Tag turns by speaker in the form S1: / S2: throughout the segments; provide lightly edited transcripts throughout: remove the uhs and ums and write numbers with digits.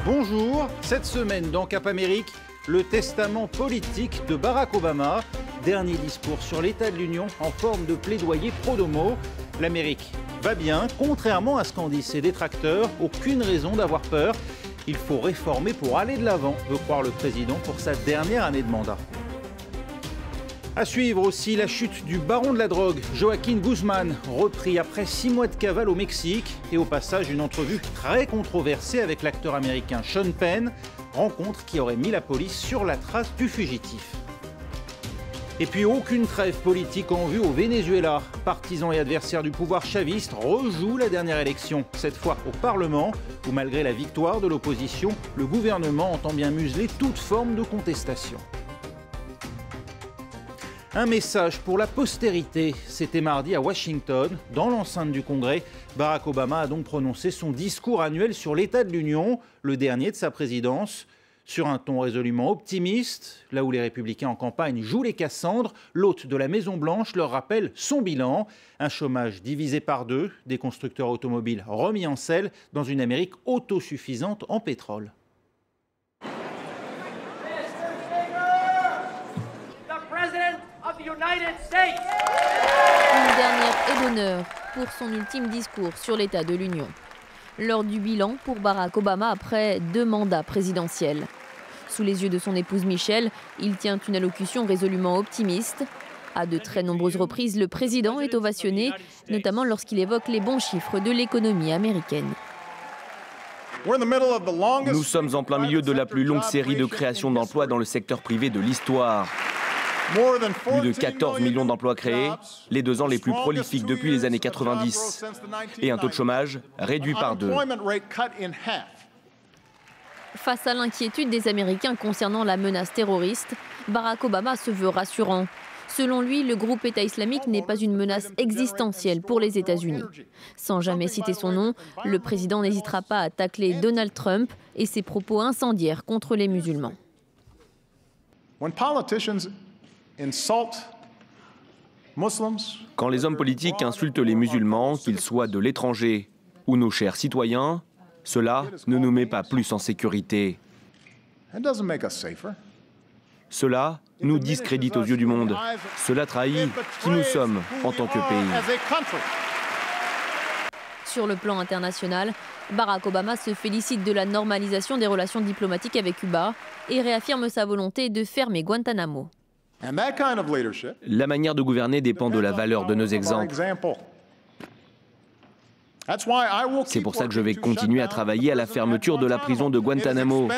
S1: Bonjour, cette semaine dans Cap Amérique, le testament politique de Barack Obama. Dernier discours sur l'état de l'Union en forme de plaidoyer pro-domo. L'Amérique va bien, contrairement à ce qu'en disent ses détracteurs. Aucune raison d'avoir peur. Il faut réformer pour aller de l'avant, veut croire le président pour sa dernière année de mandat. À suivre aussi la chute du baron de la drogue, Joaquín Guzmán, repris après 6 mois de cavale au Mexique. Et au passage, une entrevue très controversée avec l'acteur américain Sean Penn, rencontre qui aurait mis la police sur la trace du fugitif. Et puis aucune trêve politique en vue au Venezuela. Partisans et adversaires du pouvoir chaviste rejouent la dernière élection, cette fois au Parlement, où malgré la victoire de l'opposition, le gouvernement entend bien museler toute forme de contestation. Un message pour la postérité. C'était mardi à Washington, dans l'enceinte du Congrès. Barack Obama a donc prononcé son discours annuel sur l'état de l'Union, le dernier de sa présidence. Sur un ton résolument optimiste, là où les républicains en campagne jouent les Cassandres, l'hôte de la Maison-Blanche leur rappelle son bilan. Un chômage divisé par 2, des constructeurs automobiles remis en selle dans une Amérique autosuffisante en pétrole.
S2: Une dernière est d'honneur pour son ultime discours sur l'état de l'Union. Lors du bilan pour Barack Obama après 2 mandats présidentiels. Sous les yeux de son épouse Michelle, il tient une allocution résolument optimiste. À de très nombreuses reprises, le président est ovationné, notamment lorsqu'il évoque les bons chiffres de l'économie américaine.
S3: Nous sommes en plein milieu de la plus longue série de création d'emplois dans le secteur privé de l'histoire. Plus de 14 millions d'emplois créés, les 2 ans les plus prolifiques depuis les années 90. Et un taux de chômage réduit par 2.
S2: Face à l'inquiétude des Américains concernant la menace terroriste, Barack Obama se veut rassurant. Selon lui, le groupe État islamique n'est pas une menace existentielle pour les États-Unis. Sans jamais citer son nom, le président n'hésitera pas à tacler Donald Trump et ses propos incendiaires contre les musulmans.
S3: Quand les hommes politiques insultent les musulmans, qu'ils soient de l'étranger ou nos chers citoyens, cela ne nous met pas plus en sécurité. Cela nous discrédite aux yeux du monde. Cela trahit qui nous sommes en tant que pays.
S2: Sur le plan international, Barack Obama se félicite de la normalisation des relations diplomatiques avec Cuba et réaffirme sa volonté de fermer Guantanamo.
S3: La manière de gouverner dépend de la valeur de nos exemples. C'est pour ça que je vais continuer à travailler à la fermeture de la prison de Guantanamo.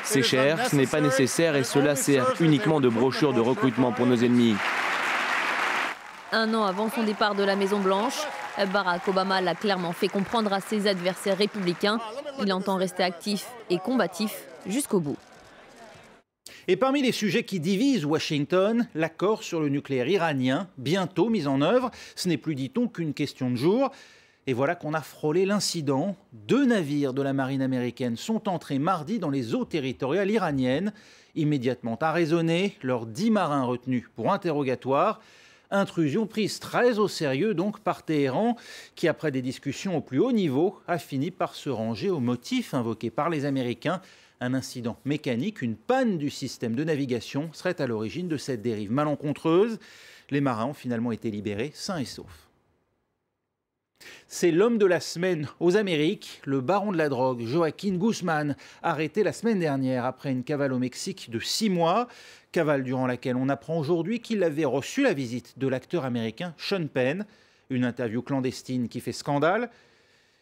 S3: C'est cher, ce n'est pas nécessaire et cela sert uniquement de brochure de recrutement pour nos ennemis.
S2: 1 an avant son départ de la Maison-Blanche, Barack Obama l'a clairement fait comprendre à ses adversaires républicains. Il entend rester actif et combatif jusqu'au bout.
S1: Et parmi les sujets qui divisent Washington, l'accord sur le nucléaire iranien, bientôt mis en œuvre, ce n'est plus, dit-on, qu'une question de jours. Et voilà qu'on a frôlé l'incident. 2 navires de la marine américaine sont entrés mardi dans les eaux territoriales iraniennes. Immédiatement arraisonnés, leurs 10 marins retenus pour interrogatoire. Intrusion prise très au sérieux donc par Téhéran, qui après des discussions au plus haut niveau, a fini par se ranger aux motifs invoqués par les Américains. Un incident mécanique, une panne du système de navigation serait à l'origine de cette dérive malencontreuse. Les marins ont finalement été libérés sains et saufs. C'est l'homme de la semaine aux Amériques, le baron de la drogue, Joaquín Guzmán, arrêté la semaine dernière après une cavale au Mexique de 6 mois. Cavale durant laquelle on apprend aujourd'hui qu'il avait reçu la visite de l'acteur américain Sean Penn. Une interview clandestine qui fait scandale.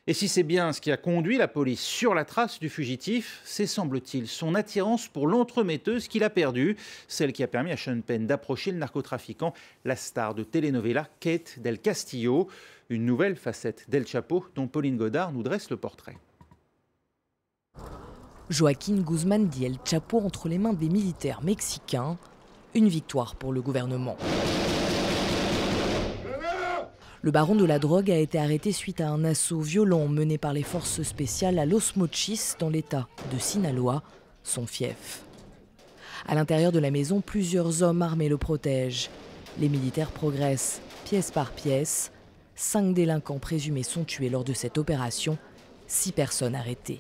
S1: Et si c'est bien ce qui a conduit la police sur la trace du fugitif, c'est semble-t-il son attirance pour l'entremetteuse qu'il a perdue, celle qui a permis à Sean Penn d'approcher le narcotrafiquant, la star de telenovela Kate del Castillo, une nouvelle facette d'El Chapo dont Pauline Godard nous dresse le portrait.
S4: Joaquín Guzmán dit El Chapo entre les mains des militaires mexicains, une victoire pour le gouvernement. Le baron de la drogue a été arrêté suite à un assaut violent mené par les forces spéciales à Los Mochis, dans l'état de Sinaloa, son fief. À l'intérieur de la maison, plusieurs hommes armés le protègent. Les militaires progressent pièce par pièce. 5 délinquants présumés sont tués lors de cette opération, 6 personnes arrêtées.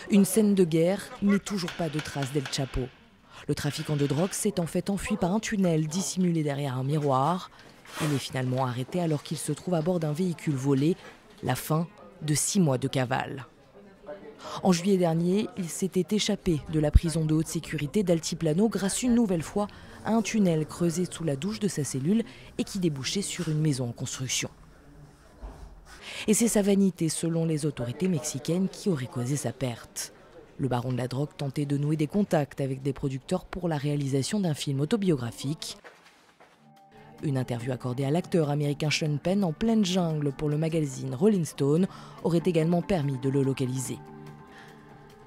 S4: Une scène de guerre, mais toujours pas de traces d'El Chapo. Le trafiquant de drogue s'est en fait enfui par un tunnel dissimulé derrière un miroir. Il est finalement arrêté alors qu'il se trouve à bord d'un véhicule volé. La fin de 6 mois de cavale. En juillet dernier, il s'était échappé de la prison de haute sécurité d'Altiplano grâce une nouvelle fois à un tunnel creusé sous la douche de sa cellule et qui débouchait sur une maison en construction. Et c'est sa vanité, selon les autorités mexicaines, qui aurait causé sa perte. Le baron de la drogue tentait de nouer des contacts avec des producteurs pour la réalisation d'un film autobiographique. Une interview accordée à l'acteur américain Sean Penn en pleine jungle pour le magazine Rolling Stone aurait également permis de le localiser.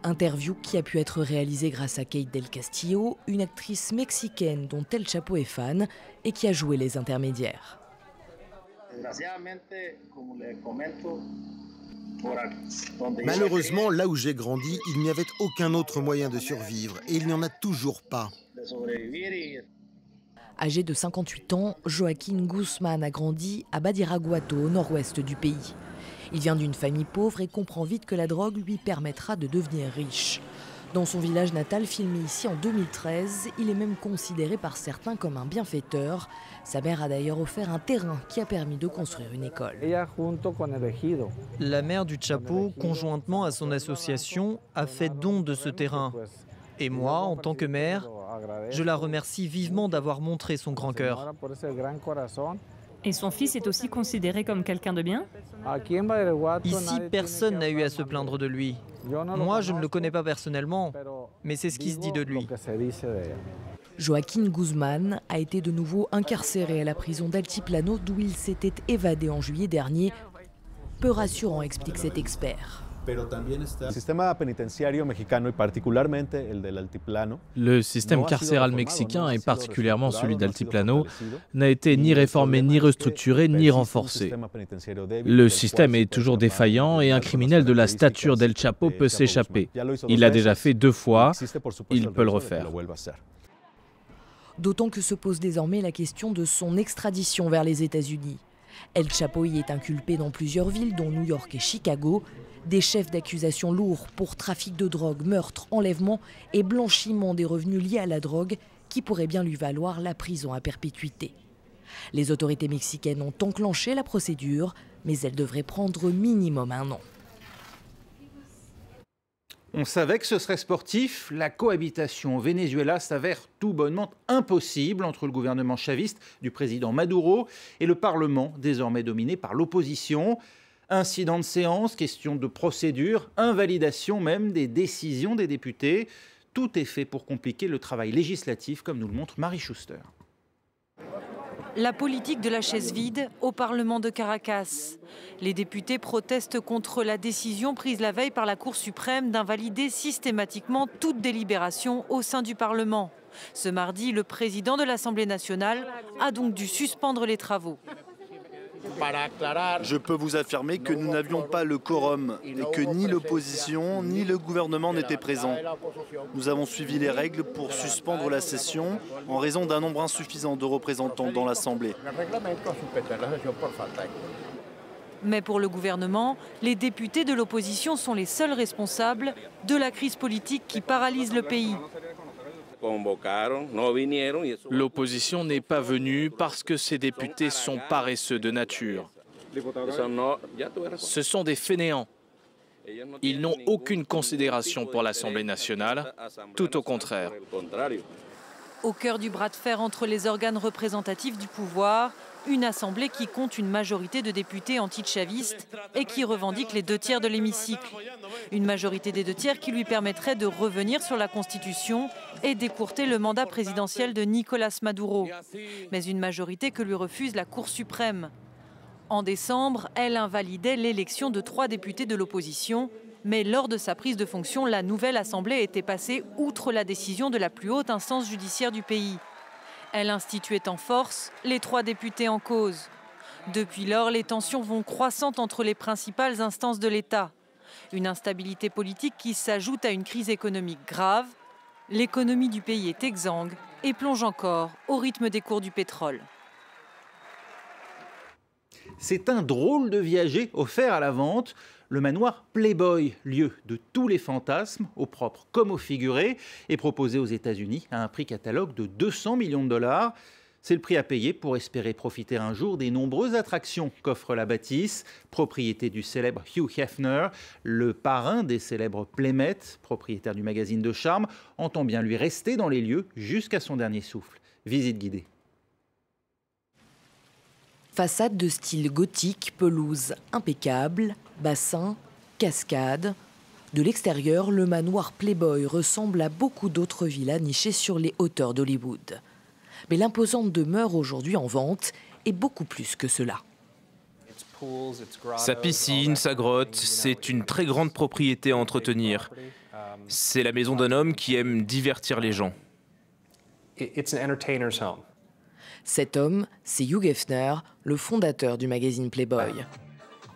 S4: Interview qui a pu être réalisée grâce à Kate Del Castillo, une actrice mexicaine dont El Chapo est fan et qui a joué les intermédiaires.
S5: Malheureusement, là où j'ai grandi, il n'y avait aucun autre moyen de survivre et il n'y en a toujours pas.
S4: Âgé de 58 ans, Joaquín Guzmán a grandi à Badiraguato, au nord-ouest du pays. Il vient d'une famille pauvre et comprend vite que la drogue lui permettra de devenir riche. Dans son village natal, filmé ici en 2013, il est même considéré par certains comme un bienfaiteur. Sa mère a d'ailleurs offert un terrain qui a permis de construire une école.
S6: La mère du Chapo, conjointement à son association, a fait don de ce terrain. Et moi, en tant que mère, je la remercie vivement d'avoir montré son grand cœur.
S7: Et son fils est aussi considéré comme quelqu'un de bien?
S6: Ici, personne n'a eu à se plaindre de lui. Moi, je ne le connais pas personnellement, mais c'est ce qui se dit de lui.
S4: Joaquín Guzmán a été de nouveau incarcéré à la prison d'Altiplano, d'où il s'était évadé en juillet dernier. Peu rassurant, explique cet expert.
S8: Le système carcéral mexicain, et particulièrement celui d'Altiplano, n'a été ni réformé, ni restructuré, ni renforcé. Le système est toujours défaillant et un criminel de la stature d'El Chapo peut s'échapper. Il l'a déjà fait 2 fois, il peut le refaire.
S4: D'autant que se pose désormais la question de son extradition vers les États-Unis. El Chapo y est inculpé dans plusieurs villes, dont New York et Chicago. Des chefs d'accusation lourds pour trafic de drogue, meurtre, enlèvement et blanchiment des revenus liés à la drogue qui pourraient bien lui valoir la prison à perpétuité. Les autorités mexicaines ont enclenché la procédure, mais elle devrait prendre minimum 1 an.
S1: On savait que ce serait sportif. La cohabitation au Venezuela s'avère tout bonnement impossible entre le gouvernement chaviste du président Maduro et le Parlement, désormais dominé par l'opposition. Incident de séance, question de procédure, invalidation même des décisions des députés. Tout est fait pour compliquer le travail législatif, comme nous le montre Marie Schuster.
S9: La politique de la chaise vide au Parlement de Caracas. Les députés protestent contre la décision prise la veille par la Cour suprême d'invalider systématiquement toute délibération au sein du Parlement. Ce mardi, le président de l'Assemblée nationale a donc dû suspendre les travaux.
S10: Je peux vous affirmer que nous n'avions pas le quorum et que ni l'opposition ni le gouvernement n'étaient présents. Nous avons suivi les règles pour suspendre la session en raison d'un nombre insuffisant de représentants dans l'Assemblée.
S9: Mais pour le gouvernement, les députés de l'opposition sont les seuls responsables de la crise politique qui paralyse le pays.
S11: L'opposition n'est pas venue parce que ces députés sont paresseux de nature. Ce sont des fainéants. Ils n'ont aucune considération pour l'Assemblée nationale, tout au contraire.
S9: Au cœur du bras de fer entre les organes représentatifs du pouvoir, une assemblée qui compte une majorité de députés anti-chavistes et qui revendique les 2/3 de l'hémicycle. Une majorité des 2/3 qui lui permettrait de revenir sur la Constitution et d'écourter le mandat présidentiel de Nicolás Maduro. Mais une majorité que lui refuse la Cour suprême. En décembre, elle invalidait l'élection de 3 députés de l'opposition. Mais lors de sa prise de fonction, la nouvelle Assemblée était passée outre la décision de la plus haute instance judiciaire du pays. Elle instituait en force les 3 députés en cause. Depuis lors, les tensions vont croissantes entre les principales instances de l'État. Une instabilité politique qui s'ajoute à une crise économique grave. L'économie du pays est exsangue et plonge encore au rythme des cours du pétrole.
S1: C'est un drôle de viager offert à la vente. Le manoir Playboy, lieu de tous les fantasmes, au propre comme au figuré, est proposé aux États-Unis à un prix catalogue de 200 millions de dollars. C'est le prix à payer pour espérer profiter un jour des nombreuses attractions qu'offre la bâtisse, propriété du célèbre Hugh Hefner, le parrain des célèbres Playmates, propriétaire du magazine de charme, entend bien lui rester dans les lieux jusqu'à son dernier souffle. Visite guidée.
S4: Façade de style gothique, pelouse impeccable, bassin, cascade. De l'extérieur, le manoir Playboy ressemble à beaucoup d'autres villas nichées sur les hauteurs d'Hollywood. Mais l'imposante demeure aujourd'hui en vente est beaucoup plus que cela.
S12: Sa piscine, sa grotte, c'est une très grande propriété à entretenir. C'est la maison d'un homme qui aime divertir les gens.
S4: Cet homme, c'est Hugh Hefner, le fondateur du magazine Playboy.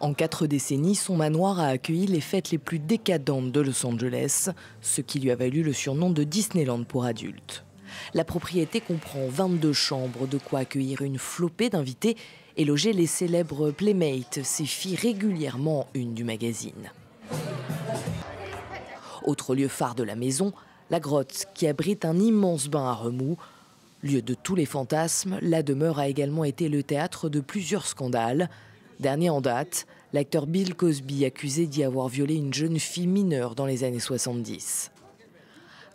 S4: En 4 décennies, son manoir a accueilli les fêtes les plus décadentes de Los Angeles, ce qui lui a valu le surnom de Disneyland pour adultes. La propriété comprend 22 chambres, de quoi accueillir une flopée d'invités et loger les célèbres Playmates, ces filles régulièrement une du magazine. Autre lieu phare de la maison, la grotte qui abrite un immense bain à remous. Lieu de tous les fantasmes, la demeure a également été le théâtre de plusieurs scandales. Dernier en date, l'acteur Bill Cosby accusé d'y avoir violé une jeune fille mineure dans les années 70.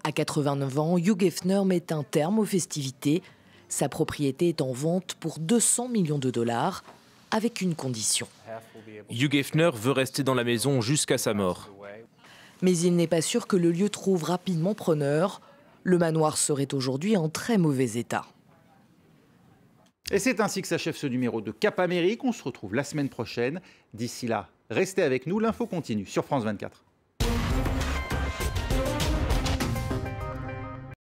S4: À 89 ans, Hugh Hefner met un terme aux festivités. Sa propriété est en vente pour 200 millions de dollars, avec une condition.
S12: Hugh Hefner veut rester dans la maison jusqu'à sa mort.
S4: Mais il n'est pas sûr que le lieu trouve rapidement preneur. Le manoir serait aujourd'hui en très mauvais état.
S1: Et c'est ainsi que s'achève ce numéro de Cap Amérique. On se retrouve la semaine prochaine. D'ici là, restez avec nous, l'info continue sur France 24.